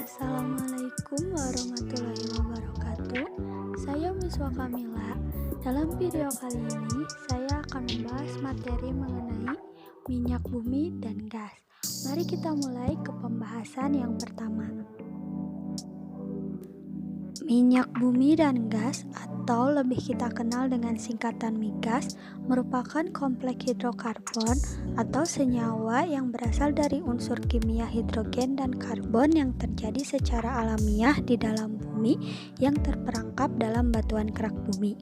Assalamualaikum warahmatullahi wabarakatuh. Saya Miswa Kamila. Dalam video kali ini, saya akan membahas materi mengenai minyak bumi dan gas. Mari kita mulai ke pembahasan yang pertama. Minyak bumi dan gas, atau lebih kita kenal dengan singkatan migas, merupakan kompleks hidrokarbon atau senyawa yang berasal dari unsur kimia hidrogen dan karbon yang terjadi secara alamiah di dalam bumi yang terperangkap dalam batuan kerak bumi.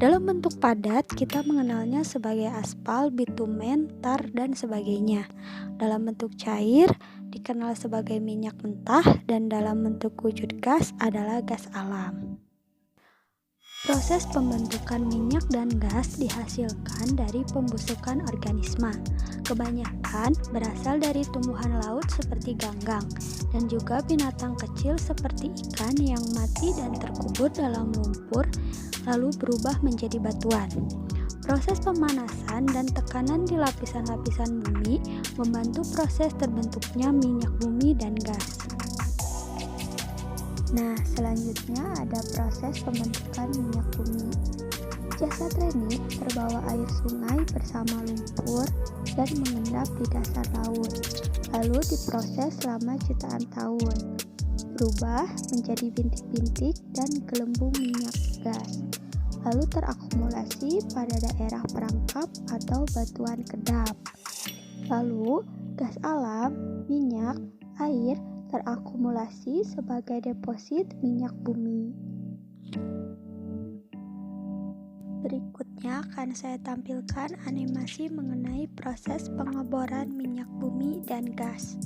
Dalam bentuk padat, kita mengenalnya sebagai aspal, bitumen, tar, dan sebagainya. Dalam bentuk cair, dikenal sebagai minyak mentah, dan dalam bentuk wujud gas adalah gas alam. Proses pembentukan minyak dan gas dihasilkan dari pembusukan organisme. Kebanyakan berasal dari tumbuhan laut seperti ganggang, dan juga binatang kecil seperti ikan yang mati dan terkubur dalam lumpur lalu berubah menjadi batuan. Proses pemanasan dan tekanan di lapisan-lapisan bumi membantu proses terbentuknya minyak bumi dan gas. Nah, selanjutnya ada proses pembentukan minyak bumi. Jasa teknik terbawa air sungai bersama lumpur dan mengendap di dasar laut, lalu diproses selama jutaan tahun, berubah menjadi bintik-bintik dan gelembung minyak gas, lalu terakumulasi pada daerah perangkap atau batuan kedap. Lalu, gas alam, minyak, air terakumulasi sebagai deposit minyak bumi. Berikutnya akan saya tampilkan animasi mengenai proses pengeboran minyak bumi dan gas.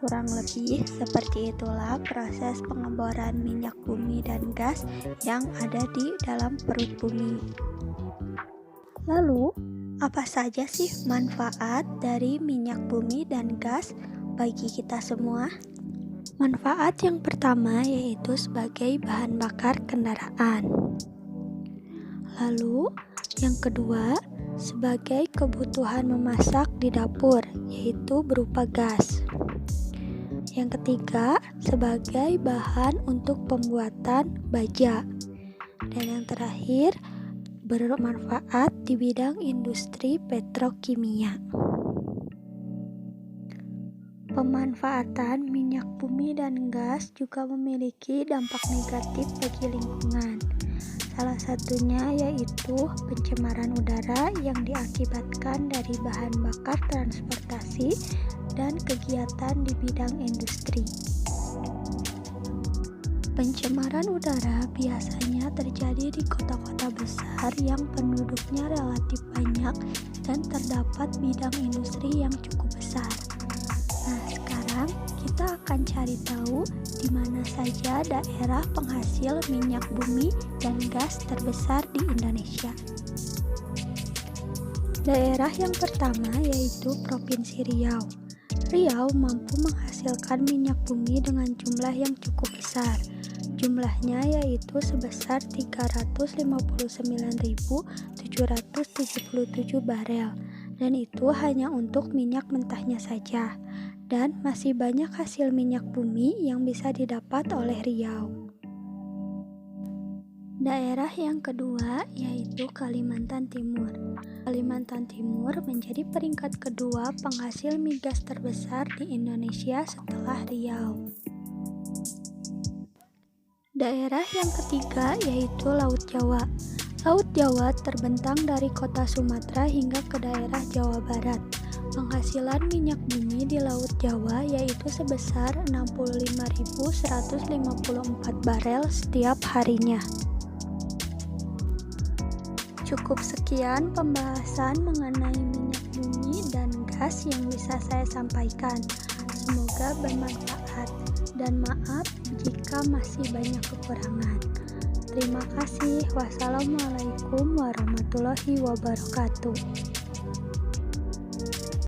Kurang lebih seperti itulah proses pengeboran minyak bumi dan gas yang ada di dalam perut bumi. Lalu, apa saja sih manfaat dari minyak bumi dan gas bagi kita semua? Manfaat yang pertama yaitu sebagai bahan bakar kendaraan. Lalu, yang kedua, sebagai kebutuhan memasak di dapur, yaitu berupa gas. Yang ketiga, sebagai bahan untuk pembuatan baja. Dan yang terakhir, bermanfaat di bidang industri petrokimia. Pemanfaatan minyak bumi dan gas juga memiliki dampak negatif bagi lingkungan. Salah satunya yaitu pencemaran udara yang diakibatkan dari bahan bakar transportasi dan kegiatan di bidang industri. Pencemaran udara biasanya terjadi di kota-kota besar yang penduduknya relatif banyak dan terdapat bidang industri yang cukup besar. Nah, sekarang kita akan cari tahu di mana saja daerah penghasil minyak bumi dan gas terbesar di Indonesia. Daerah yang pertama yaitu Provinsi Riau. Riau mampu menghasilkan minyak bumi dengan jumlah yang cukup besar. Jumlahnya yaitu sebesar 359.777 barel, dan itu hanya untuk minyak mentahnya saja. Dan masih banyak hasil minyak bumi yang bisa didapat oleh Riau. Daerah yang kedua yaitu Kalimantan Timur. Kalimantan Timur menjadi peringkat kedua penghasil migas terbesar di Indonesia setelah Riau. Daerah yang ketiga yaitu Laut Jawa. Laut Jawa terbentang dari kota Sumatera hingga ke daerah Jawa Barat. Penghasilan minyak bumi di Laut Jawa yaitu sebesar 65.154 barel setiap harinya. Cukup sekian pembahasan mengenai minyak bumi dan gas yang bisa saya sampaikan. Semoga bermanfaat dan maaf jika masih banyak kekurangan. Terima kasih. Wassalamualaikum warahmatullahi wabarakatuh.